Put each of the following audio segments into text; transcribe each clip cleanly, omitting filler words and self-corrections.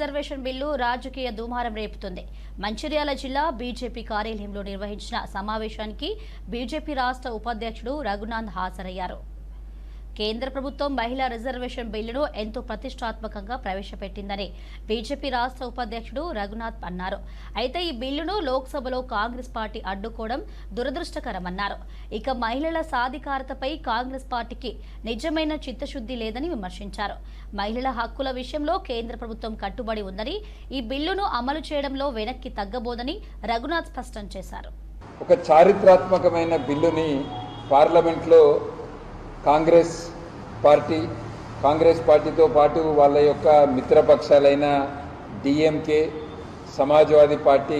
Reservation bill రాజకీయ దుమారం రేపుతుంది. మంచిర్యాల జిల్లా బీజేపీ కార్యాలయంలో నిర్వహించిన సమావేశానికి బీజేపీ రాష్ట్ర ఉపాధ్యక్షుడు రఘునాథ్ హాజరయ్యారు. కేంద్ర ప్రభుత్వం మహిళా రిజర్వేషన్ బిల్లును ఎంతో ప్రతిష్టాత్మకంగా ప్రవేశపెట్టిందని బీజేపీ రాష్ట్ర ఉపాధ్యక్షుడు రఘునాథ్ అన్నారు. అయితే ఈ బిల్లును లోక్సభలో కాంగ్రెస్ పార్టీ అడ్డుకోవడం దురదృష్టకరమన్నారు. ఇక మహిళల సాధికారతపై కాంగ్రెస్ పార్టీకి నిజమైన చిత్తశుద్ధి లేదని విమర్శించారు. మహిళల హక్కుల విషయంలో కేంద్ర ప్రభుత్వం కట్టుబడి ఉందని, ఈ బిల్లును అమలు చేయడంలో వెనక్కి తగ్గబోదని రఘునాథ్ స్పష్టం చేశారు. ఒక చారిత్రాత్మకమైన బిల్లుని పార్లమెంట్లో కాంగ్రెస్ పార్టీతో పాటు వాళ్ళ యొక్క మిత్రపక్షాలైన డిఎంకే, సమాజ్వాదీ పార్టీ,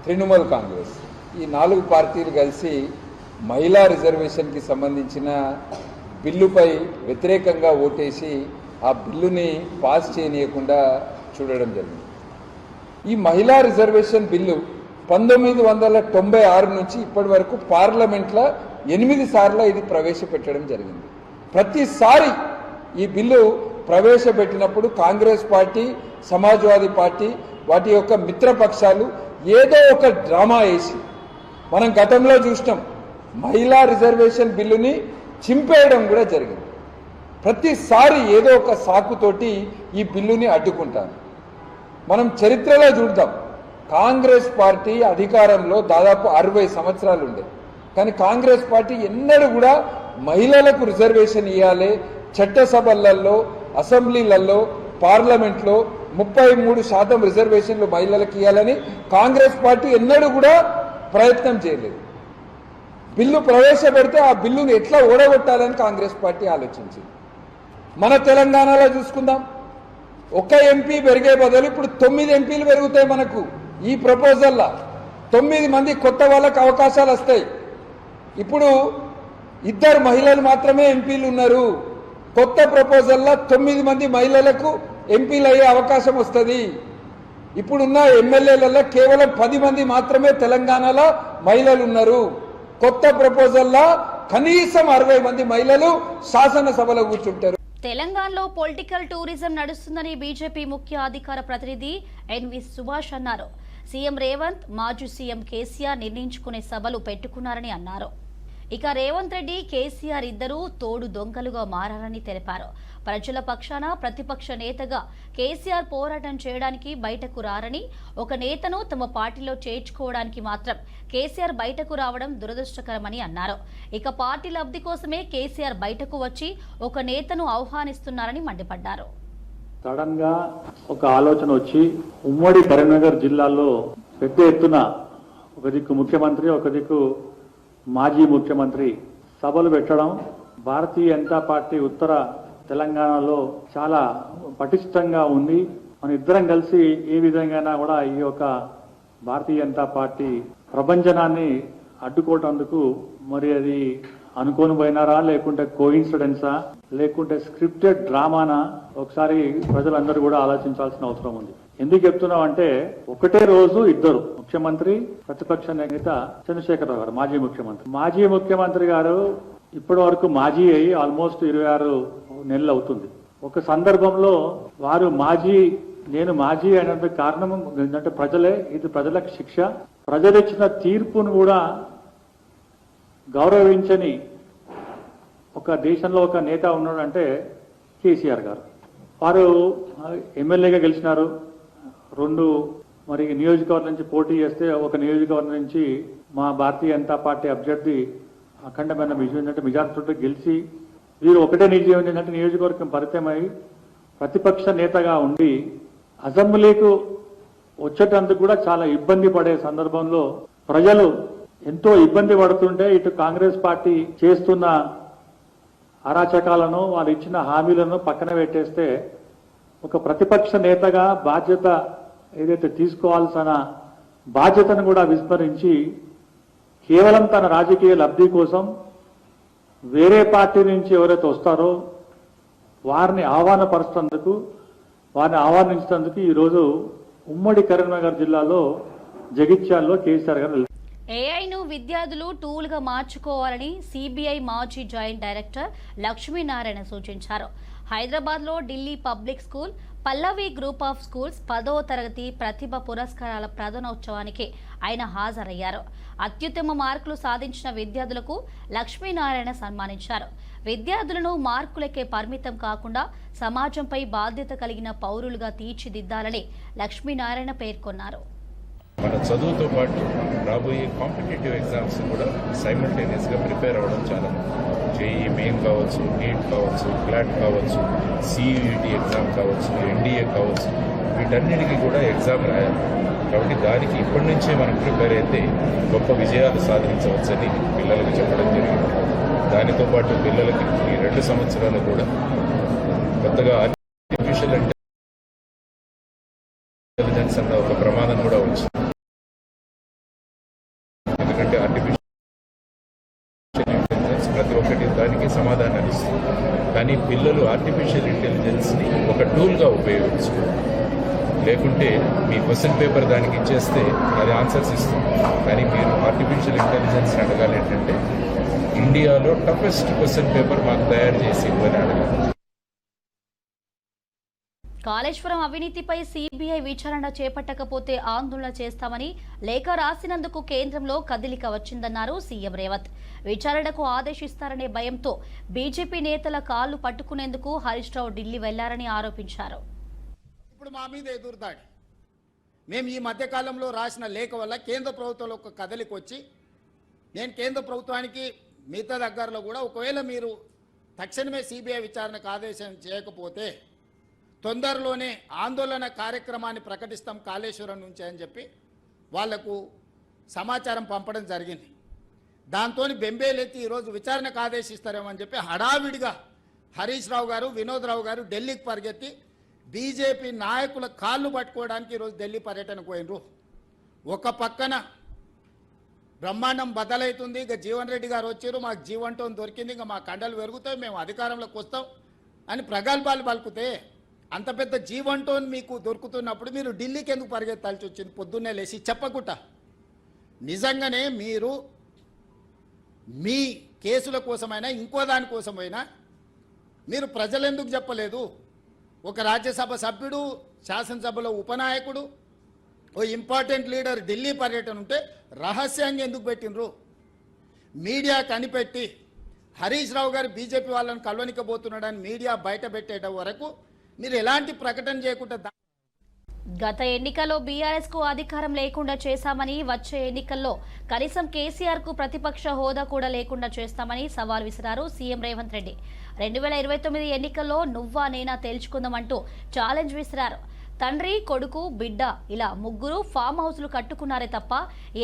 తృణమూల్ కాంగ్రెస్ ఈ 4 పార్టీలు కలిసి మహిళా రిజర్వేషన్కి సంబంధించిన బిల్లుపై వ్యతిరేకంగా ఓటేసి ఆ బిల్లుని పాస్ చేయనీయకుండా చూడడం జరిగింది. ఈ మహిళా రిజర్వేషన్ బిల్లు 1996 నుంచి ఇప్పటి వరకు పార్లమెంట్లో 8 సార్లు ఇది ప్రవేశపెట్టడం జరిగింది. ప్రతిసారి ఈ బిల్లు ప్రవేశపెట్టినప్పుడు కాంగ్రెస్ పార్టీ, సమాజ్వాదీ పార్టీ వాటి యొక్క మిత్రపక్షాలు ఏదో ఒక డ్రామా వేసి, మనం గతంలో చూసినాం, మహిళా రిజర్వేషన్ బిల్లుని చింపేయడం కూడా జరిగింది. ప్రతిసారి ఏదో ఒక సాకుతోటి ఈ బిల్లుని అడ్డుకుంటారు. మనం చరిత్రలో చూద్దాం, కాంగ్రెస్ పార్టీ అధికారంలో దాదాపు 60 సంవత్సరాలు ఉండే, కానీ కాంగ్రెస్ పార్టీ ఎన్నడూ కూడా మహిళలకు రిజర్వేషన్ ఇవ్వాలి, చట్టసభలలో, అసెంబ్లీలలో, పార్లమెంట్లో 33% రిజర్వేషన్లు మహిళలకు ఇవ్వాలని కాంగ్రెస్ పార్టీ ఎన్నడూ కూడా ప్రయత్నం చేయలేదు. బిల్లు ప్రవేశపెడితే ఆ బిల్లును ఎట్లా ఓడగొట్టాలని కాంగ్రెస్ పార్టీ ఆలోచించింది. మన తెలంగాణలో చూసుకుందాం, ఒక ఎంపీ పెరిగే బదులు ఇప్పుడు 9 ఎంపీలు పెరుగుతాయి. మనకు ఈ ప్రపోజల్లో 9 మంది కొత్త వాళ్ళకు అవకాశాలు వస్తాయి. ఇప్పుడు 2 మహిళలు మాత్రమే ఎంపీలు ఉన్నారు. కొత్త ప్రపోజల్లో 9 మంది మహిళలకు ఎంపీలు అయ్యే అవకాశం వస్తుంది. ఇప్పుడున్న ఎమ్మెల్యేలలో కేవలం 10 మంది మాత్రమే తెలంగాణలో మహిళలు ఉన్నారు. కొత్త ప్రపోజల్లో కనీసం 60 మంది మహిళలు శాసనసభలో కూర్చుంటారు. తెలంగాణలో పొలిటికల్ టూరిజం నడుస్తుందని బీజేపీ ముఖ్య అధికార ప్రతినిధి ఎన్వి సుభాష్ అన్నారు. సీఎం రేవంత్, మాజీ సీఎం కేసీఆర్ నిర్ణయించుకునే సభలు పెట్టుకున్నారని అన్నారు. ఇక రేవంత్ రెడ్డి, కేసీఆర్ ఇద్దరూ తోడు దొంగలుగా మారారని తెలిపారు. ప్రజల పక్షాన ప్రతిపక్ష నేతగా కేసీఆర్ పోరాటం చేయడానికి బయటకు రారని, ఒక నేతను తమ పార్టీలో చేర్చుకోవడానికి మాత్రం కేసీఆర్ బయటకు రావడం దురదృష్టకరమని అన్నారు. ఇక పార్టీ లబ్ధి కోసమే కేసీఆర్ బయటకు వచ్చి ఒక నేతను ఆహ్వానిస్తున్నారని మండిపడ్డారు. సడన్ గా ఒక ఆలోచన వచ్చి ఉమ్మడి కరీంనగర్ జిల్లాలో పెద్ద ఎత్తున ఒక దిక్కు ముఖ్యమంత్రి, ఒక దిక్కు మాజీ ముఖ్యమంత్రి సభలు పెట్టడం, భారతీయ జనతా పార్టీ ఉత్తర తెలంగాణలో చాలా పటిష్టంగా ఉంది. మన ఇద్దరం కలిసి ఏ విధంగా కూడా ఈ యొక్క భారతీయ జనతా పార్టీ ప్రభంజనాన్ని అడ్డుకోవటందుకు మరి అది అనుకోని పోయినారా, లేకుంటే కోయిన్సిడెన్సా, లేకుంటే స్క్రిప్టెడ్ డ్రామానా, ఒకసారి ప్రజలందరూ కూడా ఆలోచించాల్సిన అవసరం ఉంది. ఎందుకు చెప్తున్నాం అంటే, ఒకటే రోజు ఇద్దరు ముఖ్యమంత్రి, ప్రతిపక్ష నేత చంద్రశేఖరరావు గారు మాజీ ముఖ్యమంత్రి గారు ఇప్పటి వరకు మాజీ అయ్యి ఆల్మోస్ట్ 26 నెలలు అవుతుంది. ఒక సందర్భంలో వారు నేను మాజీ అయినందుకు కారణం ఏంటంటే ప్రజలే, ఇది ప్రజలకు శిక్ష, ప్రజలు ఇచ్చిన తీర్పును కూడా గౌరవించని ఒక దేశంలో ఒక నేత ఉన్నాడంటే కేసీఆర్ గారు. వారు ఎమ్మెల్యేగా గెలిచినారు. 2 మరి నియోజకవర్గం నుంచి పోటీ చేస్తే ఒక నియోజకవర్గం నుంచి మా భారతీయ జనతా పార్టీ అభ్యర్థి అఖండమైన విజయం ఏంటంటే మెజార్టీతో గెలిచి, వీరు ఒకటే నియోజకవర్గం పరిచయమై ప్రతిపక్ష నేతగా ఉండి అసెంబ్లీకు వచ్చేటందుకు కూడా చాలా ఇబ్బంది పడే సందర్భంలో ప్రజలు ఎంతో ఇబ్బంది పడుతుంటే ఇటు కాంగ్రెస్ పార్టీ చేస్తున్న అరాచకాలను, వాళ్ళు ఇచ్చిన హామీలను పక్కన పెట్టేస్తే ఒక ప్రతిపక్ష నేతగా బాధ్యత ఏదైతే తీసుకోవాల్సిన బాధ్యతను కూడా విస్మరించి కేవలం తన రాజకీయ లబ్ధి కోసం వేరే పార్టీ నుంచి ఎవరైతే వస్తారో వారిని ఆహ్వానించేందుకు ఈరోజు ఉమ్మడి కరీంనగర్ జిల్లాలో జగిత్యాల్లో కేసీఆర్ గారు ఏఐను విద్యార్థులు టూల్గా మార్చుకోవాలని సిబిఐ మాజీ జాయింట్ డైరెక్టర్ లక్ష్మీనారాయణ సూచించారు. హైదరాబాద్లో Delhi public school Pallavi group of schools 10వ తరగతి ప్రతిభ పురస్కారాల ప్రధానోత్సవానికి ఆయన హాజరయ్యారు. అత్యుత్తమ మార్కులు సాధించిన విద్యార్థులకు లక్ష్మీనారాయణ సన్మానించారు. విద్యార్థులను మార్కులకే పరిమితం కాకుండా సమాజంపై బాధ్యత కలిగిన పౌరులుగా తీర్చిదిద్దాలని లక్ష్మీనారాయణ పేర్కొన్నారు. మన చదువుతో పాటు రాబోయే కాంపిటేటివ్ ఎగ్జామ్స్ కూడా సైమల్టేనియస్గా ప్రిపేర్ అవ్వడం చాలా జేఈ మెయిన్ కావచ్చు, నీట్ కావచ్చు, క్లాట్ కావచ్చు, సియూఈటీ ఎగ్జామ్ కావచ్చు, ఎన్డీఏ కావచ్చు, వీటన్నిటికీ కూడా ఎగ్జామ్ రాయాలి. కాబట్టి దానికి ఇప్పటి నుంచే మనం ప్రిపేర్ అయితే గొప్ప విజయాలు సాధించవచ్చని పిల్లలకు చెప్పడం జరిగింది. దానితో పాటు పిల్లలకి ఈ 2 సంవత్సరాలు కూడా కొత్తగా ఆర్టిఫిషియల్ ఇంటెలిజెన్స్ అన్న ఒక ప్రమాదం కూడా వచ్చింది. ఎందుకంటే ఆర్టిఫిషియల్ ఇంటెలిజెన్స్ ప్రతి ఒక్కటి దానికి సమాధానాలు ఇస్తుంది. కానీ పిల్లలు ఆర్టిఫిషియల్ ఇంటెలిజెన్స్ని ఒక టూల్గా ఉపయోగించుకోవాలి. లేకుంటే మీ క్వశ్చన్ పేపర్ దానికి ఇచ్చేస్తే అది ఆన్సర్స్ ఇస్తుంది. కానీ మీరు ఆర్టిఫిషియల్ ఇంటెలిజెన్స్ అడగాలి ఏంటంటే ఇండియాలో టఫెస్ట్ క్వశ్చన్ పేపర్ మాకు తయారు చేసి ఇవ్వని అడగాలి. కాళేశ్వరం అవినీతిపై సిబిఐ విచారణ చేపట్టకపోతే ఆందోళన చేస్తామని లేఖ రాసినందుకు కేంద్రంలో కదలిక వచ్చిందన్నారు సీఎం రేవంత్. విచారణకు ఆదేశిస్తారనే భయంతో బీజేపీ నేతల కాళ్లు పట్టుకునేందుకు హరీష్ రావు ఢిల్లీ వెళ్లారని ఆరోపించారు. ఇప్పుడు మా మీద ఎదురుదాడి. మేము ఈ మధ్యకాలంలో రాసిన లేఖ వల్ల కేంద్ర ప్రభుత్వంలో ఒక కదలిక వచ్చి నేను కేంద్ర ప్రభుత్వానికి మిగతా దగ్గరలో కూడా ఒకవేళ మీరు తక్షణమే సిబిఐ విచారణకు ఆదేశం చేయకపోతే తొందరలోనే ఆందోళన కార్యక్రమాన్ని ప్రకటిస్తాం కాళేశ్వరం నుంచి అని చెప్పి వాళ్లకు సమాచారం పంపడం జరిగింది. దాంతో బెంబేలెత్తి ఈరోజు విచారణకు ఆదేశిస్తారేమని చెప్పి హడావిడిగా హరీష్ రావు గారు, వినోద్ రావు గారు ఢిల్లీకి పరిగెత్తి బీజేపీ నాయకుల కాళ్ళు పట్టుకోవడానికి ఈరోజు ఢిల్లీ పర్యటనకు పోయినరు. ఒక పక్కన బ్రహ్మాండం బదలవుతుంది, ఇక జీవన్ రెడ్డి గారు వచ్చారు, మాకు జీవంటోన్ దొరికింది, ఇంకా మా కండలు పెరుగుతాయి, మేము అధికారంలోకి వస్తాం అని ప్రగల్భాలు పలుకుతే అంత పెద్ద జీవంటోన్ మీకు దొరుకుతున్నప్పుడు మీరు ఢిల్లీకి ఎందుకు పరిగెత్తాల్సి వచ్చింది? పొద్దున్నే లేచి చెప్పకుండా నిజంగానే మీరు మీ కేసుల కోసమైనా ఇంకో దానికోసమైనా మీరు ప్రజలు ఎందుకు చెప్పలేదు? ఒక రాజ్యసభ సభ్యుడు, శాసనసభలో ఉపనాయకుడు, ఓ ఇంపార్టెంట్ లీడర్ ఢిల్లీ పర్యటన ఉంటే రహస్యంగా ఎందుకు పెట్టినరు? మీడియా కనిపెట్టి హరీష్ రావు గారు బీజేపీ వాళ్ళని కలవనికపోతున్నాడని మీడియా బయట పెట్టేట వరకు మీరు ఎలాంటి ప్రకటన చేయకుండా గత ఎన్నికల్లో బీఆర్ఎస్ కు అధికారం లేకుండా చేశామని, వచ్చే ఎన్నికల్లో కనీసం కేసీఆర్ కు ప్రతిపక్ష హోదా కూడా లేకుండా చేస్తామని సవాల్ విసిరారు సీఎం రేవంత్ రెడ్డి. 2029 ఎన్నికల్లో నువ్వా నేనా తేల్చుకుందామంటూ ఛాలెంజ్ విసిరారు. తండ్రి, కొడుకు, బిడ్డ ఇలా ముగ్గురు ఫామ్ హౌస్లు కట్టుకున్నారే తప్ప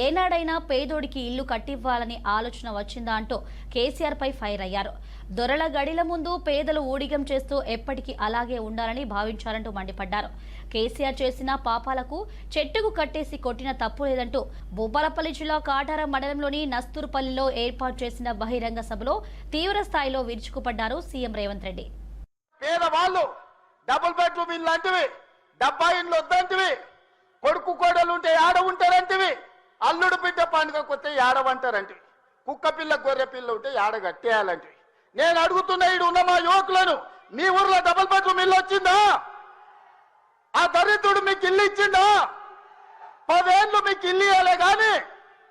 ఏనాడైనా పేదోడికి ఇల్లు కట్టివ్వాలని ఆలోచన వచ్చిందా అంటూ కేసీఆర్ పై ఫైర్ అయ్యారు. దొరల గడిల ముందు పేదలు ఊడిగం చేస్తూ ఎప్పటికీ అలాగే ఉండాలని భావించారంటూ మండిపడ్డారు. కేసీఆర్ చేసిన పాపాలకు చెట్టుకు కట్టేసి కొట్టిన తప్పు లేదంటూ భూపాలపల్లి జిల్లా కాటార మండలంలోని నస్తూరుపల్లిలో ఏర్పాటు చేసిన బహిరంగ సభలో తీవ్ర స్థాయిలో విరుచుకుపడ్డారు సీఎం రేవంత్ రెడ్డి. పేదవాళ్ళు డబుల్ బెడ్రూమ్ ఇల్లు అంటివి, 70 ఇండ్లు వద్దంటివి, కొడుకు కోడలు ఉంటే ఏడ ఉంటారంటివి, అల్లుడు బిడ్డ పండుగ కొత్త ఏడవంటారంటివి, కుక్క పిల్ల గొర్రె పిల్ల ఉంటే ఏడ కట్టేయాలంటివి. నేను అడుగుతున్న ఈడు ఉన్న మా యువకులను, మీ ఊర్లో డబుల్ బెడ్రూమ్ ఇల్లు వచ్చిందా? ఆ దరిద్రుడు మీకు ఇల్లు ఇచ్చిందా? 10 ఏళ్ళు మీకు ఇల్లు ఇవ్వలే కానీ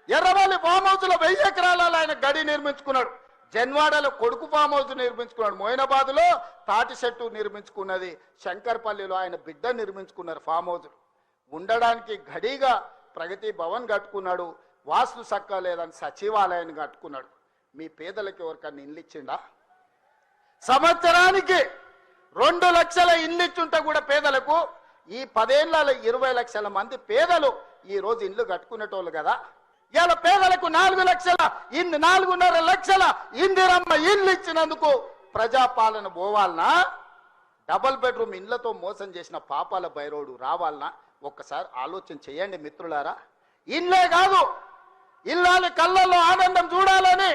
ఎర్రవల్లి ఫామ్ హౌస్ లో 1000 ఎకరాలలో ఆయన గడి నిర్మించుకున్నాడు. జన్వాడలో కొడుకు ఫామ్ హౌస్ నిర్మించుకున్నాడు. మోయినాబాద్ లో తాటి చెట్టు నిర్మించుకున్నది. శంకర్పల్లిలో ఆయన బిడ్డ నిర్మించుకున్నారు ఫామ్ హౌస్. ఉండడానికి గడిగా ప్రగతి భవన్ కట్టుకున్నాడు. వాస్తు సక్క లేదని సచివాలయాన్ని కట్టుకున్నాడు. మీ పేదలకు ఎవరికన్నా ఇల్లు ఇచ్చిండా? సంవత్సరానికి 2 లక్షల ఇల్లు ఇచ్చుంటే కూడా పేదలకు ఈ 10 ఏళ్లలో 20 లక్షల మంది పేదలు ఈ రోజు ఇల్లు కట్టుకునేటోళ్ళు కదా. ఇలా పేదలకు 4 లక్షల 4.5 లక్షల ఇందిరమ్మ ఇల్లు ఇచ్చినందుకు ప్రజాపాలన పోవాలనా? డబుల్ బెడ్రూమ్ ఇళ్లతో మోసం చేసిన పాపాల బైరోడు రావాలనా? ఒక్కసారి ఆలోచన చేయండి మిత్రులారా. ఇల్లే కాదు, ఇల్లాలి కళ్ళల్లో ఆనందం చూడాలని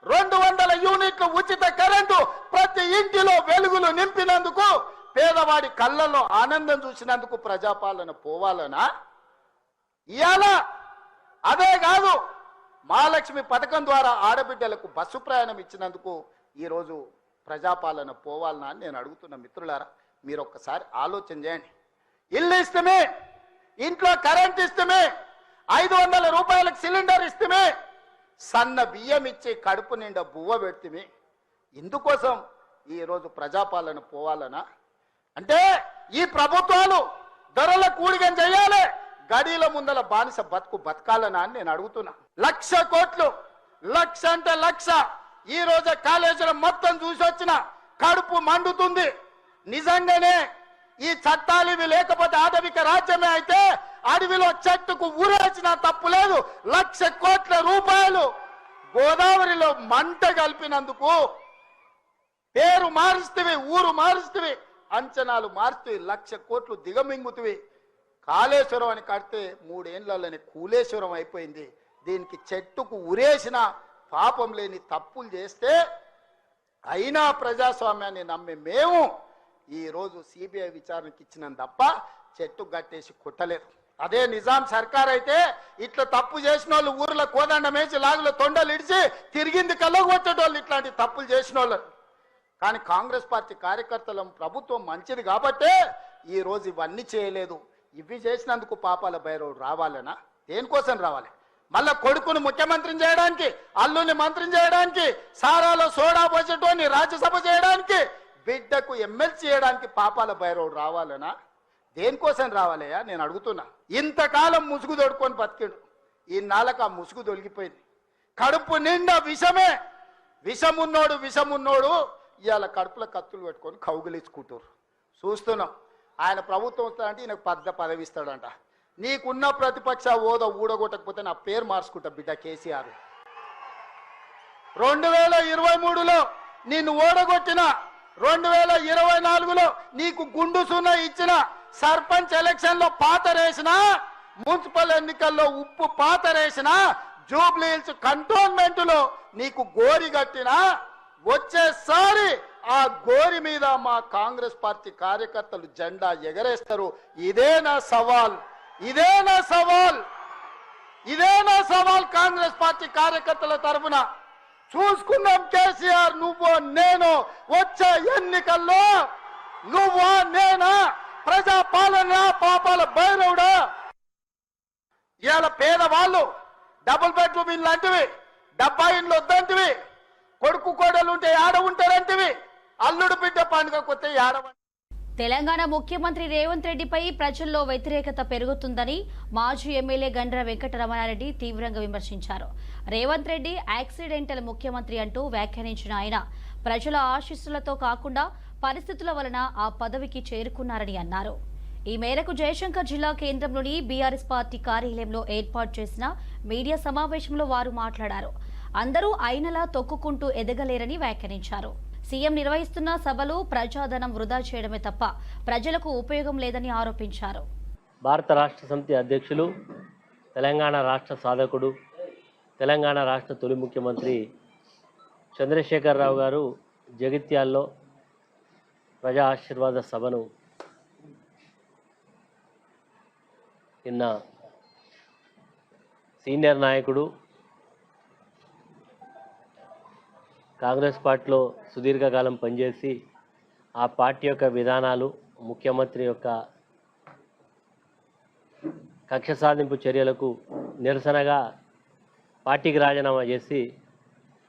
200 యూనిట్ల ఉచిత కరెంటు ప్రతి ఇంటిలో వెలుగులు నింపినందుకు, పేదవాడి కళ్ళల్లో ఆనందం చూసినందుకు ప్రజాపాలన పోవాలనా? ఇయాల అదే కాదు, మహాలక్ష్మి పథకం ద్వారా ఆడబిడ్డలకు బస్సు ప్రయాణం ఇచ్చినందుకు ఈరోజు ప్రజాపాలన పోవాలనా అని నేను అడుగుతున్న మిత్రులారా. మీరు ఒక్కసారి ఆలోచన చేయండి. ఇల్లు ఇష్టమే, ఇంట్లో కరెంట్ ఇష్టమే, 500 రూపాయలకు సిలిండర్ ఇష్టమే, సన్న బియ్యం ఇచ్చి కడుపు నిండా బువ్వ పెడితే ఇందుకోసం ఈరోజు ప్రజాపాలన పోవాలనా? అంటే ఈ ప్రభుత్వాలు ధరల కూడిగం చేయాలి, గడిల ముందల బానిస బతకాలనా అని నేను అడుగుతున్నా. 1,00,000 కోట్లు, 1,00,000 అంటే 1,00,000. ఈ రోజు కాళేశ్వరం మొత్తం చూసి వచ్చిన కడుపు మండుతుంది. నిజంగానే ఈ చట్టాలు ఇవి లేకపోతే ఆటవిక రాజ్యమే అయితే అడవిలో చెట్టుకు ఊరేసిన తప్పు లేదు. 1,00,000 కోట్ల రూపాయలు గోదావరిలో మంట కలిపినందుకు పేరు మారుస్తవి, ఊరు మారుస్తవి, అంచనాలు మారుస్తవి, 1,00,000 కోట్లు దిగమింగుతవి. కాళేశ్వరం అని కడితే 3 ఏళ్లలోనే కూలేశ్వరం అయిపోయింది. దీనికి చెట్టుకు ఉరేసిన పాపం లేని తప్పులు చేస్తే అయినా ప్రజాస్వామ్యాన్ని నమ్మే మేము ఈరోజు సిబిఐ విచారణకి ఇచ్చినాం తప్ప చెట్టు గట్టేసి కొట్టలేదు. అదే నిజాం సర్కార్ అయితే ఇట్లా తప్పు చేసిన వాళ్ళు ఊర్లో కోదండం వేసి లాగులో తొండలు ఇడిచి తిరిగింది కలగొచ్చేటోళ్ళు ఇట్లాంటి తప్పులు చేసిన వాళ్ళు. కానీ కాంగ్రెస్ పార్టీ కార్యకర్తల ప్రభుత్వం మంచిది కాబట్టే ఈరోజు ఇవన్నీ చేయలేదు. ఇవి చేసినందుకు పాపాల భైరవుడు రావాలనా? దేనికోసం రావాలి? మళ్ళా కొడుకును ముఖ్యమంత్రిని చేయడానికి, అల్లుని మంత్రిని చేయడానికి, సారాలో సోడా పోసేటోని రాజ్యసభ చేయడానికి, బిడ్డకు ఎమ్మెల్సీ చేయడానికి పాపాల భైరవుడు రావాలనా? దేనికోసం రావాలయ్యా నేను అడుగుతున్నా. ఇంతకాలం ముసుగు తొడుకొని బతికిడు, ఈ నాలుక ఆ ముసుగు తొలగిపోయింది. కడుపు నిండా విషమే, విషమున్నోడు ఇవాళ కడుపులో కత్తులు పెట్టుకొని కౌగిలించుకుంటారు. చూస్తున్నాం. ఆయన ప్రభుత్వం వస్తాడంటే ఈయనకు పదవి ఇస్తాడంట. నీకున్న ప్రతిపక్ష హోదా ఊడగొట్టకపోతే నా పేరు మార్చుకుంటా బిడ్డ కేసీఆర్. 2023లో నిన్ను ఓడగొట్టిన, 2024లో నీకు గుండు సున్నా ఇచ్చిన, సర్పంచ్ ఎలక్షన్ లో పాతరేసిన, మున్సిపల్ ఎన్నికల్లో ఉప్పు పాతరేసిన, జూబ్లీ హిల్స్ కంటోన్మెంట్ లో నీకు గోరి కట్టిన, వచ్చేసారి ఆ గోరి మీద మా కాంగ్రెస్ పార్టీ కార్యకర్తలు జెండా ఎగరేస్తారు. ఇదే నా సవాల్ కాంగ్రెస్ పార్టీ కార్యకర్తల తరఫున. చూసుకుందాం కేసీఆర్, నువ్వు నేను వచ్చే ఎన్నికల్లో నువ్వా నేనా? ప్రజా పాలన పాపాల భైరవుడా? ఇవాళ పేదవాళ్ళు డబుల్ బెడ్రూమ్ ఇల్లు అంటివి, 70 ఇండ్లు వద్దంటివి, కొడుకు కోడలు ఉంటే ఆడ ఉంటారంటివి, అల్లుడు బిడ్డ పండుగ కొత్త ఆడ. తెలంగాణ ముఖ్యమంత్రి రేవంత్ రెడ్డిపై ప్రజల్లో వ్యతిరేకత పెరుగుతుందని మాజీ ఎమ్మెల్యే గండ్ర వెంకటరమణారెడ్డి తీవ్రంగా విమర్శించారు. రేవంత్ రెడ్డి యాక్సిడెంటల్ ముఖ్యమంత్రి అంటూ వ్యాఖ్యానించిన ఆయన ప్రజల ఆశీస్సులతో కాకుండా పరిస్థితుల వలన ఆ పదవికి చేరుకున్నారని అన్నారు. ఈ మేరకు జయశంకర్ జిల్లా కేంద్రంలోని బీఆర్ఎస్ పార్టీ కార్యాలయంలో ఏర్పాటు చేసిన మీడియా సమావేశంలో వారు మాట్లాడారు. అందరూ అయినలా తొక్కుకుంటూ ఎదగలేరని వ్యాఖ్యానించారు. సీఎం నిర్వహిస్తున్న సభలు ప్రజాధనం వృధా చేయడమే తప్ప ప్రజలకు ఉపయోగం లేదని ఆరోపించారు. భారత రాష్ట్ర సమితి అధ్యక్షులు, తెలంగాణ రాష్ట్ర సాధకుడు, తెలంగాణ రాష్ట్ర తొలి ముఖ్యమంత్రి చంద్రశేఖరరావు గారు జగిత్యాల్లో ప్రజా ఆశీర్వాద సభను నిన్న సీనియర్ నాయకుడు, కాంగ్రెస్ పార్టీలో సుదీర్ఘకాలం పనిచేసి ఆ పార్టీ యొక్క విధానాలు, ముఖ్యమంత్రి యొక్క కక్ష సాధింపు చర్యలకు నిరసనగా పార్టీకి రాజీనామా చేసి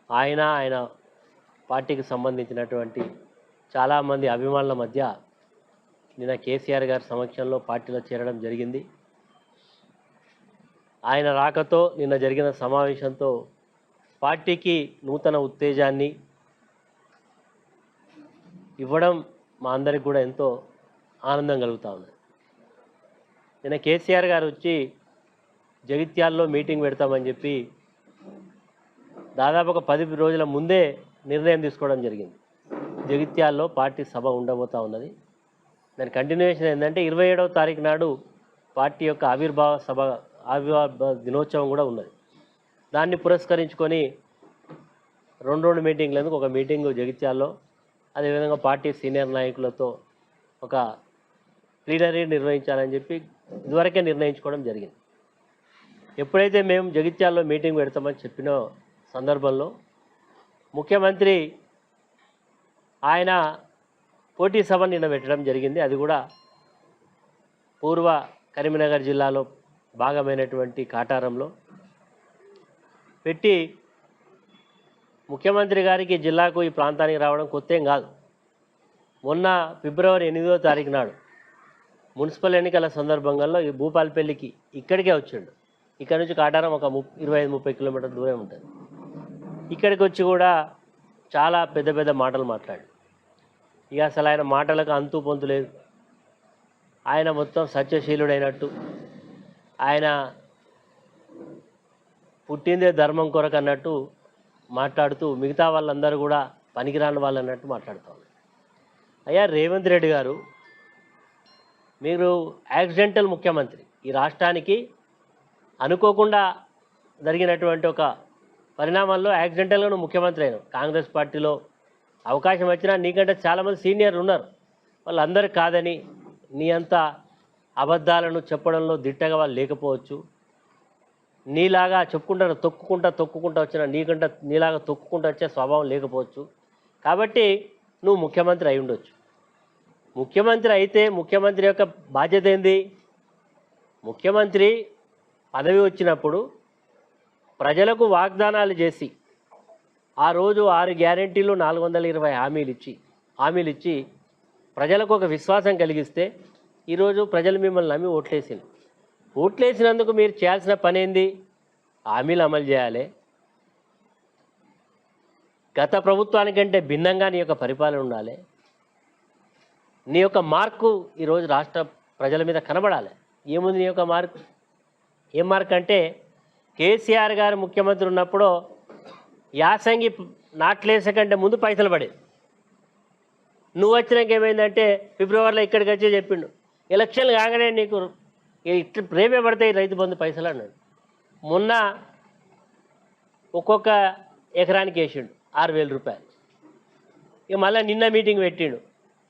ఆయన పార్టీకి సంబంధించినటువంటి చాలామంది అభిమానుల మధ్య నిన్న కేసీఆర్ గారి సమక్షంలో పార్టీలో చేరడం జరిగింది. ఆయన రాకతో నిన్న జరిగిన సమావేశంతో పార్టీకి నూతన ఉత్తేజాన్ని ఇవ్వడం మా అందరికి కూడా ఎంతో ఆనందం కలుగుతూ ఉంది. నిన్న కేసీఆర్ గారు వచ్చి జగిత్యాల్లో మీటింగ్ పెడతామని చెప్పి దాదాపు ఒక 10 రోజుల ముందే నిర్ణయం తీసుకోవడం జరిగింది. జగిత్యాల్లో పార్టీ సభ ఉండబోతూ ఉన్నది. దాని కంటిన్యూషన్ ఏంటంటే 27వ తారీఖు నాడు పార్టీ యొక్క ఆవిర్భావ దినోత్సవం కూడా ఉన్నది. దాన్ని పురస్కరించుకొని 2 మీటింగ్లు ఎందుకు, ఒక మీటింగు జగిత్యాల్లో, అదేవిధంగా పార్టీ సీనియర్ నాయకులతో ఒక ప్లీనరీ నిర్వహించాలని చెప్పి ఇదివరకే నిర్ణయించుకోవడం జరిగింది. ఎప్పుడైతే మేము జగిత్యాల్లో మీటింగ్ పెడతామని చెప్పిన సందర్భంలో ముఖ్యమంత్రి ఆయన పోటీ సభ నిన్న పెట్టడం జరిగింది. అది కూడా పూర్వ కరీంనగర్ జిల్లాలో భాగమైనటువంటి కాటారంలో పెట్టి ముఖ్యమంత్రి గారికి జిల్లాకు ఈ ప్రాంతానికి రావడం కొత్త ఏం కాదు. మొన్న ఫిబ్రవరి 8వ తారీఖు నాడు మున్సిపల్ ఎన్నికల సందర్భంగా ఈ భూపాలపల్లికి ఇక్కడికే వచ్చిండు. ఇక్కడ నుంచి కాటారం ఒక 25-30 కిలోమీటర్ల దూరం ఉంటుంది. ఇక్కడికి వచ్చి కూడా చాలా పెద్ద పెద్ద మాటలు మాట్లాడు. ఇక అసలు ఆయన మాటలకు అంతు పొంతు లేదు. ఆయన మొత్తం సత్యశీలుడైనట్టు, ఆయన పుట్టిందే ధర్మం కొరకు అన్నట్టు మాట్లాడుతూ మిగతా వాళ్ళందరూ కూడా పనికిరాని వాళ్ళు అన్నట్టు మాట్లాడుతూ ఉన్నారు. అయ్యా రేవంత్ రెడ్డి గారు, మీరు యాక్సిడెంటల్ ముఖ్యమంత్రి. ఈ రాష్ట్రానికి అనుకోకుండా జరిగినటువంటి ఒక పరిణామాల్లో యాక్సిడెంటల్గా నువ్వు ముఖ్యమంత్రి అయినావు. కాంగ్రెస్ పార్టీలో అవకాశం వచ్చినా నీకంటే చాలామంది సీనియర్లు ఉన్నారు, వాళ్ళందరూ కాదని నీ అంత అబద్ధాలను చెప్పడంలో దిట్టగా వాళ్ళు లేకపోవచ్చు. నీలాగా చెప్పుకుంటా తొక్కుకుంటా వచ్చిన నీలాగా తొక్కుకుంటూ వచ్చే స్వభావం లేకపోవచ్చు. కాబట్టి నువ్వు ముఖ్యమంత్రి అయి ఉండొచ్చు. ముఖ్యమంత్రి అయితే ముఖ్యమంత్రి యొక్క బాధ్యత ఏంది? ముఖ్యమంత్రి పదవి వచ్చినప్పుడు ప్రజలకు వాగ్దానాలు చేసి ఆ రోజు 6 గ్యారెంటీలు 420 హామీలు ఇచ్చి ప్రజలకు ఒక విశ్వాసం కలిగిస్తే ఈరోజు ప్రజలు మిమ్మల్ని నమ్మి ఓట్లేసినందుకు మీరు చేయాల్సిన పని ఏంది? హామీలు అమలు చేయాలి. గత ప్రభుత్వానికంటే భిన్నంగా నీ యొక్క పరిపాలన ఉండాలి. నీ యొక్క మార్కు ఈరోజు రాష్ట్ర ప్రజల మీద కనబడాలి. ఏముంది నీ యొక్క మార్కు? ఏం మార్క్ అంటే, కేసీఆర్ గారు ముఖ్యమంత్రి ఉన్నప్పుడు యాసంగి నాట్లేసే కంటే ముందు పైసలు పడేది. నువ్వు వచ్చినాక ఏమైందంటే ఫిబ్రవరిలో ఇక్కడికి వచ్చి చెప్పిండు, ఎలక్షన్లు కాగానే నీకు రేపే పడతాయి రైతు బంధు పైసలు అన్నాడు. మొన్న ఒక్కొక్క ఎకరానికి వేసిండు 6,000 రూపాయలు. ఇక మళ్ళీ నిన్న మీటింగ్ పెట్టిండు.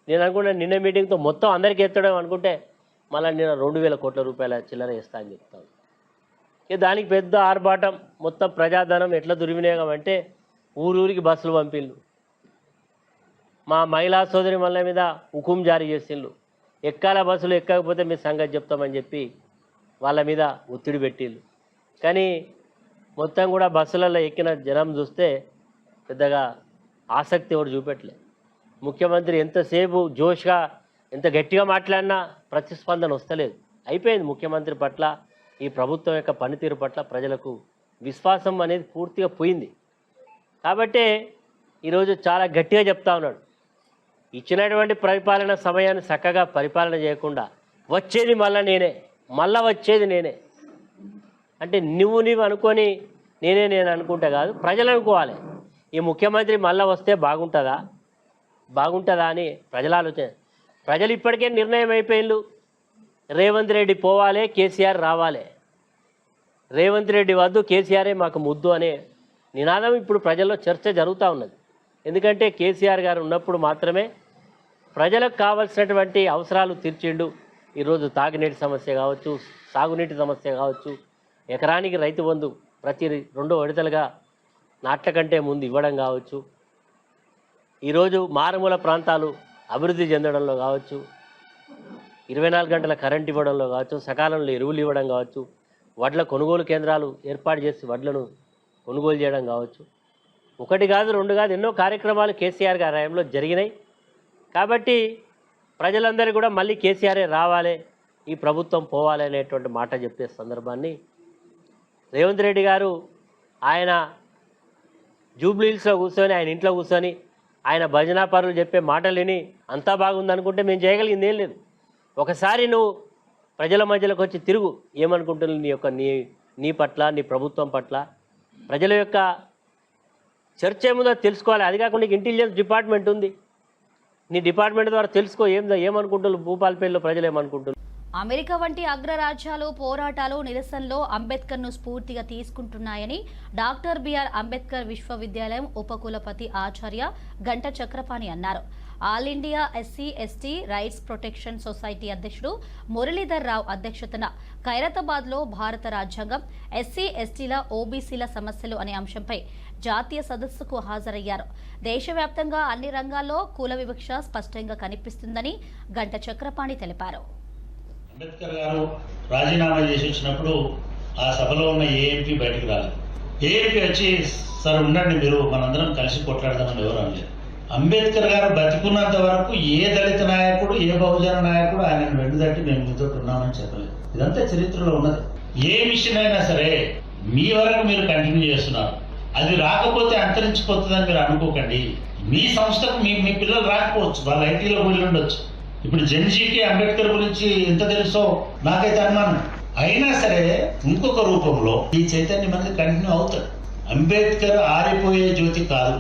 నేను అనుకున్నా నిన్న మీటింగ్తో మొత్తం అందరికీ ఎత్తడం అనుకుంటే మళ్ళీ నేను 2,000 కోట్ల రూపాయల చిల్లర వేస్తా అని చెప్తాను. ఇక దానికి పెద్ద ఆర్భాటం. మొత్తం ప్రజాధనం ఎట్లా దుర్వినియోగం అంటే ఊరూరికి బస్సులు పంపిళ్ళు. మా మహిళా సోదరి మళ్ళ మీద హుకుం జారీ చేసిండ్రు. ఎక్కాల బస్సులు ఎక్కకపోతే మీ సంగతి చెప్తామని చెప్పి వాళ్ళ మీద ఒత్తిడి పెట్టిళ్ళు. కానీ మొత్తం కూడా బస్సులలో ఎక్కిన జనం చూస్తే పెద్దగా ఆసక్తి ఎవరు చూపెట్టలే. ముఖ్యమంత్రి ఎంతసేపు జోష్గా ఎంత గట్టిగా మాట్లాడినా ప్రతిస్పందన వస్తలేదు. అయిపోయింది. ముఖ్యమంత్రి పట్ల, ఈ ప్రభుత్వం యొక్క పనితీరు పట్ల ప్రజలకు విశ్వాసం అనేది పూర్తిగా పోయింది. కాబట్టే ఈరోజు చాలా గట్టిగా చెప్తా ఉన్నాడు. ఇచ్చినటువంటి పరిపాలన సమయాన్ని చక్కగా పరిపాలన చేయకుండా వచ్చేది వచ్చేది నేనే అంటే నీవు అనుకొని నేను అనుకుంటే కాదు, ప్రజలు అనుకోవాలి. ఈ ముఖ్యమంత్రి మళ్ళీ వస్తే బాగుంటుందా అని ప్రజల ఆలోచన. ప్రజలు ఇప్పటికే నిర్ణయం అయిపోయిండు. రేవంత్ రెడ్డి పోవాలి, కేసీఆర్ రావాలి. రేవంత్ రెడ్డి వద్దు, కేసీఆరే మాకు ముద్దు అనే నినాదం ఇప్పుడు ప్రజల్లో చర్చ జరుగుతూ ఉన్నది. ఎందుకంటే కేసీఆర్ గారు ఉన్నప్పుడు మాత్రమే ప్రజలకు కావాల్సినటువంటి అవసరాలు తీర్చిండు. ఈరోజు తాగునీటి సమస్య కావచ్చు, సాగునీటి సమస్య కావచ్చు, ఎకరానికి రైతు బంధు ప్రతి 2 విడతలుగా నాట్ల కంటే ముందు ఇవ్వడం కావచ్చు, ఈరోజు మారుమూల ప్రాంతాలు అభివృద్ధి చెందడంలో కావచ్చు, 24 గంటల కరెంట్ ఇవ్వడంలో కావచ్చు, సకాలంలో ఎరువులు ఇవ్వడం కావచ్చు, వడ్ల కొనుగోలు కేంద్రాలు ఏర్పాటు చేసి వడ్లను కొనుగోలు చేయడం కావచ్చు. 1 కాదు 2 కాదు ఎన్నో కార్యక్రమాలు కేసీఆర్ గారి హయాంలో జరిగినాయి. కాబట్టి ప్రజలందరూ కూడా మళ్ళీ కేసీఆరే రావాలి, ఈ ప్రభుత్వం పోవాలి అనేటువంటి మాట చెప్పే సందర్భాన్ని రేవంత్ రెడ్డి గారు ఆయన జూబ్లీహిల్స్లో కూర్చొని, ఆయన ఇంట్లో కూర్చొని ఆయన భజనా పరులు చెప్పే మాటలు విని అంతా బాగుందనుకుంటే మేము చేయగలిగింది ఏం లేదు. ఒకసారి నువ్వు ప్రజల మధ్యలోకి వచ్చి తిరుగు, ఏమనుకుంటున్నావు నీ పట్ల, నీ ప్రభుత్వం పట్ల ప్రజల యొక్క చర్చ ఏముందో తెలుసుకోవాలి. అది కాకుండా నీకు ఇంటెలిజెన్స్ డిపార్ట్మెంట్ ఉంది, నీ డిపార్ట్మెంట్ ద్వారా తెలుసుకో ఏమనుకుంటున్నారు భూపాలపల్లిలో ప్రజలు ఏమనుకుంటున్నారు. అమెరికా వంటి అగ్రరాజ్యాలు పోరాటాలు నిరసనలో అంబేద్కర్ను స్ఫూర్తిగా తీసుకుంటున్నాయని డాక్టర్ బిఆర్ అంబేద్కర్ విశ్వవిద్యాలయం ఉపకులపతి ఆచార్య గంట చక్రపాణి అన్నారు. All India SC ST rights protection society అధ్యక్షుడు మురళీధర్ రావు అధ్యక్షతన ఖైరతాబాద్లో భారత రాజ్యాంగం, ఎస్సీ ఎస్టీల ఓబీసీల సమస్యలు అనే అంశంపై జాతీయ సదస్సుకు హాజరయ్యారు. దేశవ్యాప్తంగా అన్ని రంగాల్లో కుల వివక్ష స్పష్టంగా కనిపిస్తుందని గంట చక్రపాణి తెలిపారు. అంబేద్కర్ గారు రాజీనామా చేసి వచ్చినప్పుడు ఆ సభలో ఉన్న ఏఎంపీ బయటకు రాలేదు. ఏఎంపీ వచ్చి సార్ ఉండండి, మీరు మనందరం కలిసి కొట్లాడదామని ఎవరు అనలేదు. అంబేద్కర్ గారు బతికున్నంత వరకు ఏ దళిత నాయకుడు, ఏ బహుజన నాయకుడు ఆయనను వెండుదట్టి మేము మీతో ఉన్నామని చెప్పలేదు. ఇదంతా చరిత్రలో ఉన్నది. ఏ మిషన్ అయినా సరే మీ వరకు మీరు కంటిన్యూ చేస్తున్నారు, అది రాకపోతే అంతరించిపోతుందని మీరు అనుకోకండి. మీ సంస్థకు మీ పిల్లలు రాకపోవచ్చు, వాళ్ళ ఐటీలో వెళ్ళి ఉండొచ్చు. ఇప్పుడు జెన్జీకి అంబేద్కర్ గురించి ఎంత తెలుసో నాకైతే అనుమానం. అయినా సరే ఇంకొక రూపంలో ఈ చైతన్యం అనేది కంటిన్యూ అవుతాడు. అంబేద్కర్ ఆరిపోయే జ్యోతి కాదు,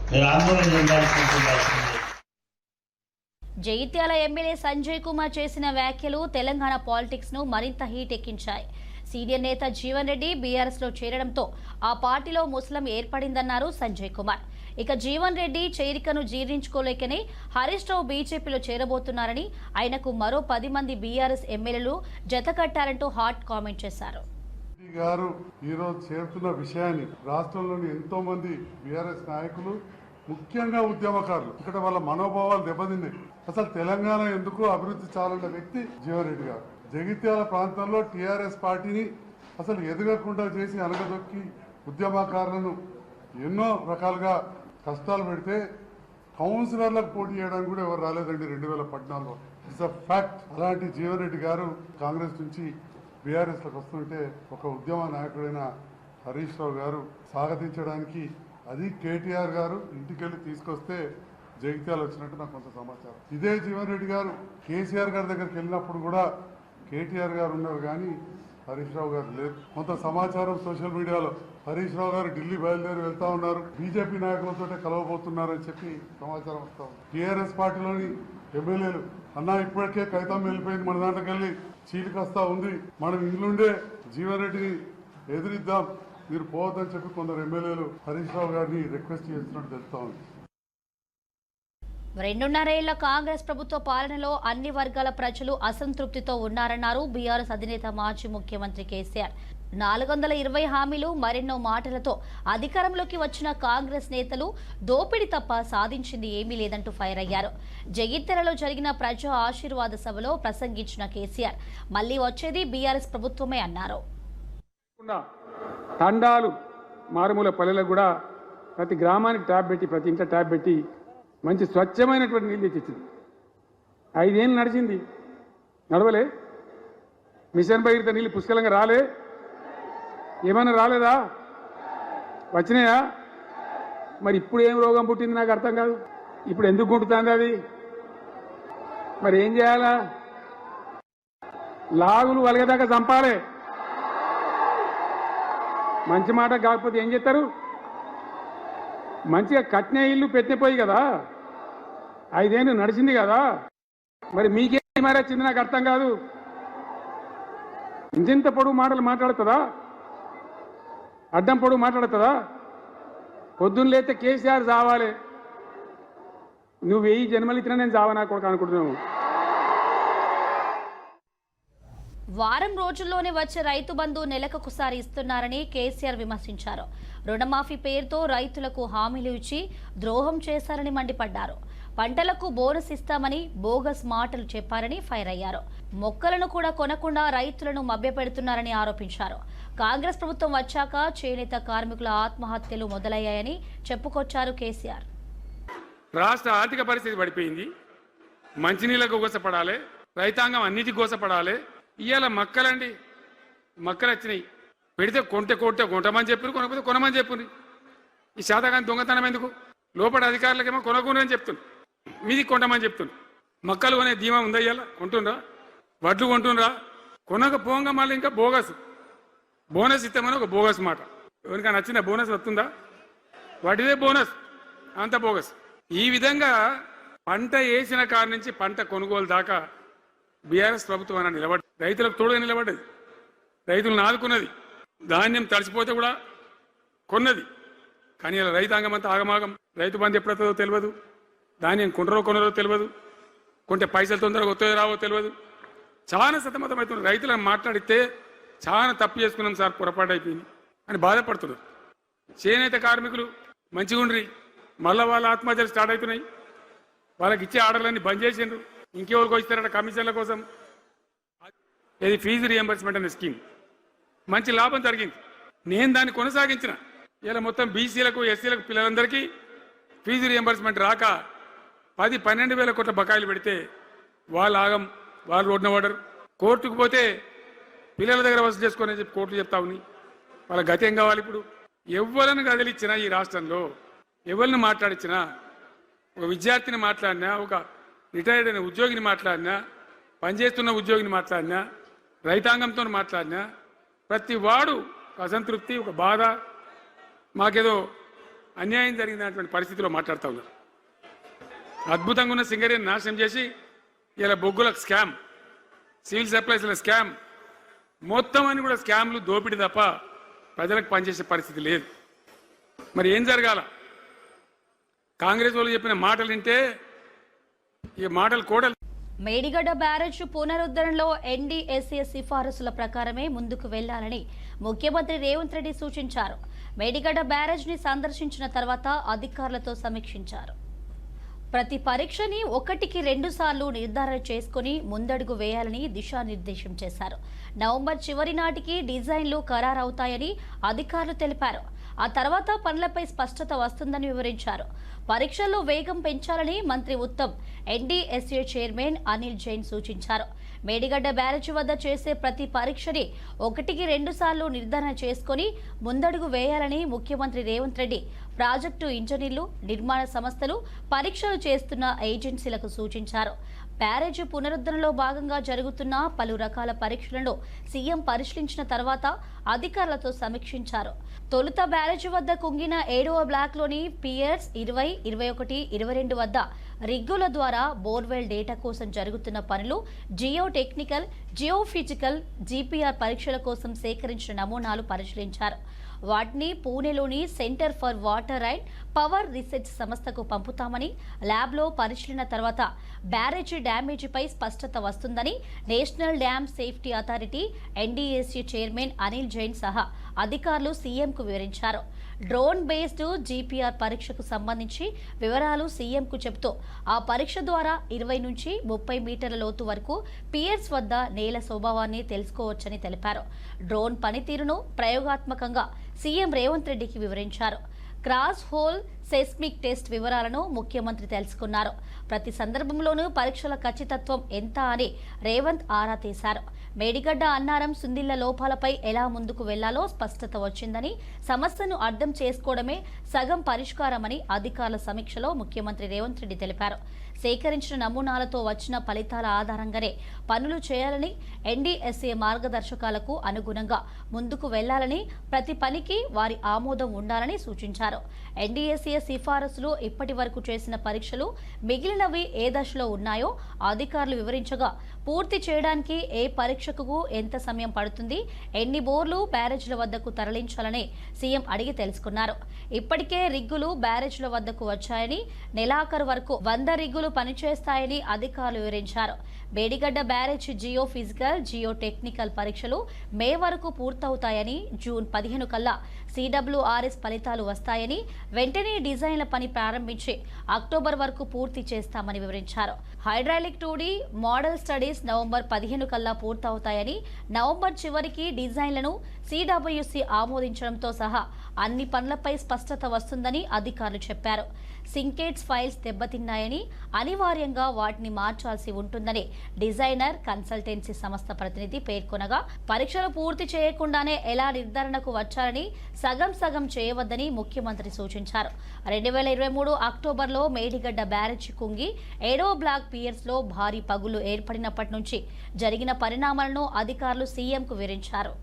మీరు ఆందోళన చెందాల్సిన. జగిత్యాల ఎమ్మెల్యే సంజయ్ కుమార్ చేసిన వ్యాఖ్యలు తెలంగాణ పాలిటిక్స్ ను మరింత హీట్ ఎక్కించాయి. సీనియర్ నేత జీవన్ రెడ్డి బీఆర్ఎస్ లో చేరడంతో ఆ పార్టీలో ముస్లిం ఏర్పడిందన్నారు సంజయ్ కుమార్. ఇక జీవన్ రెడ్డి చేరికను జీర్ణించుకోలేకనే హరీష్ రావు బీజేపీలో చేరబోతున్నారని, ఆయనకు మరో 10 మంది బీఆర్ఎస్ ఎమ్మెల్యేలు జతకట్టారంటూ హాట్ కామెంట్ చేశారు. గారు ఈరోజు చేరుతున్న విషయాన్ని రాష్ట్రంలోని ఎంతో మంది బీఆర్ఎస్ నాయకులు, ముఖ్యంగా ఉద్యమకారులు, ఇక్కడ వాళ్ళ మనోభావాలు దెబ్బతిన్నాయి. అసలు తెలంగాణ ఎందుకు అభివృద్ధి చాలన్న వ్యక్తి జీవన్ రెడ్డి గారు. జగిత్యాల ప్రాంతంలో టీఆర్ఎస్ పార్టీని అసలు ఎదగకుండా చేసి అనగదొక్కి ఉద్యమకారులను ఎన్నో రకాలుగా కష్టాలు పెడితే కౌన్సిలర్లకు పోటీ చేయడానికి కూడా ఎవరు రాలేదండి 2014లో. It's a fact. అలాంటి జీవన్ రెడ్డి గారు కాంగ్రెస్ నుంచి బీఆర్ఎస్లోకి వస్తుంటే ఒక ఉద్యమ నాయకుడైన హరీష్ రావు గారు స్వాగతించడానికి, అది కేటీఆర్ గారు ఇంటికెళ్ళి తీసుకొస్తే జగిత్యాల వచ్చినట్టు నాకు కొంత సమాచారం. ఇదే జీవన్ రెడ్డి గారు కేసీఆర్ గారి దగ్గరికి వెళ్ళినప్పుడు కూడా కేటీఆర్ గారు ఉన్నారు కానీ హరీష్ రావు గారు లేదు. కొంత సమాచారం సోషల్ మీడియాలో హరీష్ రావు గారు ఢిల్లీ బయలుదేరి వెళ్తా ఉన్నారు, బీజేపీ నాయకులతో కలవబోతున్నారని చెప్పి సమాచారం వస్తా ఉంది. టీఆర్ఎస్ పార్టీలోని ఎమ్మెల్యేలు అన్నా ఇప్పటికే కైతం వెళ్ళిపోయింది, మన దాంట్లోకి వెళ్ళి చీలికొస్తా ఉంది, మనం ఇంట్లోండే జీవన్ రెడ్డిని ఎదిరిద్దాం, మీరు పోవద్దని చెప్పి కొందరు ఎమ్మెల్యేలు హరీష్ రావు గారిని రిక్వెస్ట్ చేస్తున్నట్టు తెలుస్తా ఉంది. 2.5 ఏళ్ల కాంగ్రెస్ ప్రభుత్వ పాలనలో అన్ని వర్గాల ప్రజలు అసంతృప్తితో ఉన్నారన్నారు బీఆర్ఎస్ అధినేత మాజీ ముఖ్యమంత్రి కేసీఆర్. 420 హామీలు, మరెన్నో మాటలతో అధికారంలోకి వచ్చిన కాంగ్రెస్ నేతలు దోపిడీ తప్ప సాధించింది ఏమీ లేదంటూ ఫైర్ అయ్యారు. జగిత్యాలలో జరిగిన ప్రజా ఆశీర్వాద సభలో ప్రసంగించిన కేసీఆర్ మళ్లీ వచ్చేది బీఆర్ఎస్ ప్రభుత్వమే అన్నారు. తండాలు మారుమూల పల్లెలకు కూడా ప్రతి గ్రామానికి ట్యాబ్ పెట్టి, ప్రతి ఇంట్లో ట్యాబ్ పెట్టి మంచి స్వచ్ఛమైనటువంటి నీళ్ళు తెచ్చింది. 5 ఏళ్ళు నడిచింది, నడవలే. మిషన్ భగీరథ నీళ్ళు పుష్కలంగా రాలే, ఏమైనా రాలేదా? వచ్చినాయా? మరి ఇప్పుడు ఏం రోగం పుట్టింది నాకు అర్థం కాదు. ఇప్పుడు ఎందుకు గుంటుతుంది అది? మరి ఏం చేయాలా? లాగులు వలగదాకా చంపాలే. మంచి మాట కాకపోతే ఏం చేస్తారు? మంచిగా కట్నే ఇల్లు పెట్టిపోయి కదా, 5 ఏళ్ళు నడిచింది కదా, మరి మీకేం మరి వచ్చింది నాకు అర్థం కాదు. ఇంత పొడుగు మాటలు మాట్లాడుతుందా? అడ్డం పొడుగు మాట్లాడుతుందా? పొద్దున్న లేతే కేసీఆర్ చావాలి, నువ్వు 1000 జన్మలు ఇచ్చినా నేను చావనా కొడుకు అనుకుంటున్నావు. వారం రోజుల్లోనే వచ్చే రైతు బంధు నెలకొకసారి ఇస్తున్నారని కేసీఆర్ విమర్శించారు. రుణమాఫీ పేరుతో రైతులకు హామీలు ఇచ్చి ద్రోహం చేశారని మండిపడ్డారు. పంటలకు బోనస్ ఇస్తామని బోగస్ మాటలు చెప్పారని ఫైర్ అయ్యారు. మొక్కలను కూడా కొనకుండా రైతులను మభ్యపెడుతున్నారని ఆరోపించారు. కాంగ్రెస్ ప్రభుత్వం వచ్చాక చేనేత కార్మికుల ఆత్మహత్యలు మొదలయ్యాయని చెప్పుకొచ్చారు కేసీఆర్. రాష్ట్ర ఆర్థిక పరిస్థితి పడిపోయింది, మంచినీళ్ళకు గోసపడాలి, రైతాంగం అన్నిటికీ గోసపడాలి. ఇవాళ మక్కలండి, మక్కలు వచ్చినాయి, పెడితే కొంటమని చెప్పి, కొనకపోతే కొనమని చెప్పుని. ఈ శాతకాన్ని దొంగతనం ఎందుకు? లోపల అధికారులకేమో కొనకూడదని చెప్తుంది, మీది కొంటమని చెప్తుంది. మక్కలు కొనే ధీమా ఉందా? ఇవాళ కొంటుండ్రా? వడ్లు కొంటుండ్రా? కొనకపోగా మళ్ళీ ఇంకా బోనస్ ఇస్తామని ఒక బోగస్ మాట. ఎవరికైనా నచ్చిన బోనస్ వస్తుందా? వాటిదే బోనస్, అంత బోగస్. ఈ విధంగా పంట వేసిన కాడి నుంచి పంట కొనుగోలు దాకా బీఆర్ఎస్ ప్రభుత్వం అన్న నిలబడి రైతులకు తోడుగా నిలబడ్డది, రైతులను ఆదుకున్నది, ధాన్యం తడిసిపోతే కూడా కొన్నది. కానీ ఇలా రైతాంగం అంతా ఆగమాగం. రైతు బంధు ఎప్పుడవుతుందో తెలియదు, ధాన్యం కొనరో తెలియదు, కొంటే పైసలు తొందరగా వస్తాయో రావో తెలియదు. చాలా సతమతమవుతున్నారు. రైతులను మాట్లాడితే చాలా తప్పు చేసుకున్నాం సార్, పొరపాటు అయిపోయింది అని బాధపడుతున్నారు. చేనేత కార్మికులు మంచిగా ఉండ్రి, మళ్ళీ వాళ్ళ ఆత్మహత్యలు స్టార్ట్ అవుతున్నాయి. వాళ్ళకి ఇచ్చే ఆర్డర్లన్నీ బంద్ చేసిండ్రు. ఇంకెవరికి ఇస్తారట కమిషన్ల కోసం. ఇది ఫీజు రియంబర్స్మెంట్ అనే స్కీమ్ మంచి లాభం జరిగింది. నేను దాన్ని కొనసాగించిన. ఇలా మొత్తం బీసీలకు ఎస్సీలకు పిల్లలందరికీ ఫీజు రియంబర్స్మెంట్ రాక 10-12 వేల కోట్ల బకాయిలు పెడితే వాళ్ళు ఆగం, వాళ్ళు రోడ్న పడరు. కోర్టుకు పోతే పిల్లల దగ్గర వసూలు చేసుకోని చెప్పి కోర్టులు చెప్తా ఉన్నాయి. వాళ్ళ గతి ఏం కావాలి? ఇప్పుడు ఎవరిని కదిలిచ్చినా ఈ రాష్ట్రంలో ఎవరిని మాట్లాడించినా, ఒక విద్యార్థిని మాట్లాడినా, ఒక రిటైర్డ్ అయిన ఉద్యోగిని మాట్లాడినా, పనిచేస్తున్న ఉద్యోగిని మాట్లాడినా, రైతాంగంతో మాట్లాడినా ప్రతి వాడు అసంతృప్తి, ఒక బాధ, మాకేదో అన్యాయం జరిగినటువంటి పరిస్థితిలో మాట్లాడుతూ ఉన్నారు. అద్భుతంగా ఉన్న సింగరేణి నాశనం చేసి ఇలా బొగ్గులకు స్కామ్, సివిల్ సప్లైస్ల స్కామ్, మొత్తం అని కూడా స్కామ్లు, దోపిడీ తప్ప ప్రజలకు పనిచేసే పరిస్థితి లేదు. మరి ఏం జరగాల? కాంగ్రెస్ వాళ్ళు చెప్పిన మాటలు వింటే ఈ మాటలు కూడా. మేడిగడ్డ బ్యారేజ్ పునరుద్ధరణలో ఎన్డీఎస్ఏ సిఫారసుల ప్రకారమే ముందుకు వెళ్లాలని ముఖ్యమంత్రి రేవంత్ రెడ్డి సూచించారు. మేడిగడ్డ బ్యారేజ్ ని సందర్శించిన తర్వాత అధికారులతో సమీక్షించారు. ప్రతి పరీక్షని 1-2 సార్లు నిర్ధారణ చేసుకుని ముందడుగు వేయాలని దిశానిర్దేశం చేశారు. నవంబర్ చివరి నాటికి డిజైన్లు ఖరారవుతాయని అధికారులు తెలిపారు. ఆ తర్వాత పనులపై స్పష్టత వస్తుందని వివరించారు. పరీక్షల్లో వేగం పెంచాలని మంత్రి ఉత్తమ్ ఎన్డీఎస్ఏ చైర్మన్ అనిల్ జైన్ సూచించారు. మేడిగడ్డ బ్యారేజ్ వద్ద చేసే ప్రతి పరీక్షని 1-2 సార్లు నిర్ధారణ చేసుకుని ముందడుగు వేయాలని ముఖ్యమంత్రి రేవంత్ రెడ్డి ప్రాజెక్టు ఇంజనీర్లు, నిర్మాణ సంస్థలు, పరీక్షలు చేస్తున్న ఏజెన్సీలకు సూచించారు. బ్యారేజ్ పునరుద్ధరణలో భాగంగా జరుగుతున్న పలు రకాల పరీక్షలను సీఎం పరిశీలించిన తర్వాత అధికారులతో సమీక్షించారు. తొలుత బ్యారేజ్ వద్ద కుంగిన 7వ బ్లాక్లోని పియర్స్ 20, 21, 22 వద్ద రిగ్గుల ద్వారా బోర్వెల్ డేటా కోసం జరుగుతున్న పనులు, geo technical, geo physical, GPR పరీక్షల కోసం సేకరించిన నమూనాలు పరిశీలించారు. వాటిని పూణేలోని centre for water and power research సంస్థకు పంపుతామని, ల్యాబ్లో పరిశీలన తర్వాత బ్యారేజీ డ్యామేజీపై స్పష్టత వస్తుందని national dam safety authority NDSA chairman Anil Jain సహా అధికారులు సీఎంకు వివరించారు. డ్రోన్ బేస్డ్ జీపీఆర్ పరీక్షకు సంబంధించి వివరాలు సీఎంకు చెబుతూ ఆ పరీక్ష ద్వారా 20 నుంచి 30 మీటర్ల లోతు వరకు పియర్స్ వద్ద నేల స్వభావాన్ని తెలుసుకోవచ్చని తెలిపారు. డ్రోన్ పనితీరును ప్రయోగాత్మకంగా సీఎం రేవంత్ రెడ్డికి వివరించారు. క్రాస్ హోల్ సెస్మిక్ టెస్ట్ వివరాలను ముఖ్యమంత్రి తెలుసుకున్నారు. ప్రతి సందర్భంలోనూ పరీక్షల ఖచ్చితత్వం ఎంత అని రేవంత్ ఆరా తీశారు. మేడిగడ్డ అన్నారం సుందిళ్ల లోపాలపై ఎలా ముందుకు వెళ్లాలో స్పష్టత వచ్చిందని, సమస్యను అర్థం చేసుకోవడమే సగం పరిష్కారమని అధికారుల సమీక్షలో ముఖ్యమంత్రి రేవంత్ రెడ్డి తెలిపారు. సేకరించిన నమూనాలతో వచ్చిన ఫలితాల ఆధారంగానే పనులు చేయాలని, ఎన్డీఎస్ఏ మార్గదర్శకాలకు అనుగుణంగా ముందుకు వెళ్లాలని, ప్రతి పనికి వారి ఆమోదం ఉండాలని సూచించారు. ఎన్డీఎస్ఏ సిఫారసులు ఇప్పటి వరకు చేసిన పరీక్షలు మిగిలినవి ఏ దశలో ఉన్నాయో అధికారులు వివరించగా, పూర్తి చేయడానికి ఏ పరీక్షకు ఎంత సమయం పడుతుంది, ఎన్ని బోర్లు బ్యారేజ్ల వద్దకు తరలించాలని సీఎం అడిగి తెలుసుకున్నారు. ఇప్పటికే రిగ్గులు బ్యారేజ్ల వద్దకు వచ్చాయని, నెలాఖరు వరకు 100 రిగ్గులు పనిచేస్తాయని అధికారులు వివరించారు. Medigadda barrage Jio physical, geo technical పరీక్షలు మే వరకు పూర్తవుతాయని, జూన్ 15 కల్లా సిడబ్ల్యూఆర్ఎస్ ఫలితాలు వస్తాయని, వెంటనే డిజైన్ల పని ప్రారంభించి అక్టోబర్ వరకు పూర్తి చేస్తామని వివరించారు. Hydraulic 2D model studies November 15 కల్లా పూర్తవుతాయని, నవంబర్ చివరికి డిజైన్లను సిడబ్ల్యూసి ఆమోదించడంతో సహా అన్ని పనులపై స్పష్టత వస్తుందని అధికారులు చెప్పారు. సింకేట్స్ ఫైల్స్ దెబ్బతిన్నాయని, అనివార్యంగా వాటిని మార్చాల్సి ఉంటుందని డిజైనర్ కన్సల్టెన్సీ సంస్థ ప్రతినిధి పేర్కొనగా, పరీక్షలు పూర్తి చేయకుండానే ఎలా నిర్ధారణకు వచ్చారని, సగం చేయవద్దని ముఖ్యమంత్రి సూచించారు. 2023 అక్టోబర్లో మేడిగడ్డ బ్యారేజీ కుంగి 7వ బ్లాక్ పియర్స్ లో భారీ పగులు ఏర్పడినప్పటి నుంచి జరిగిన పరిణామాలను అధికారులు సీఎంకు వివరించారు.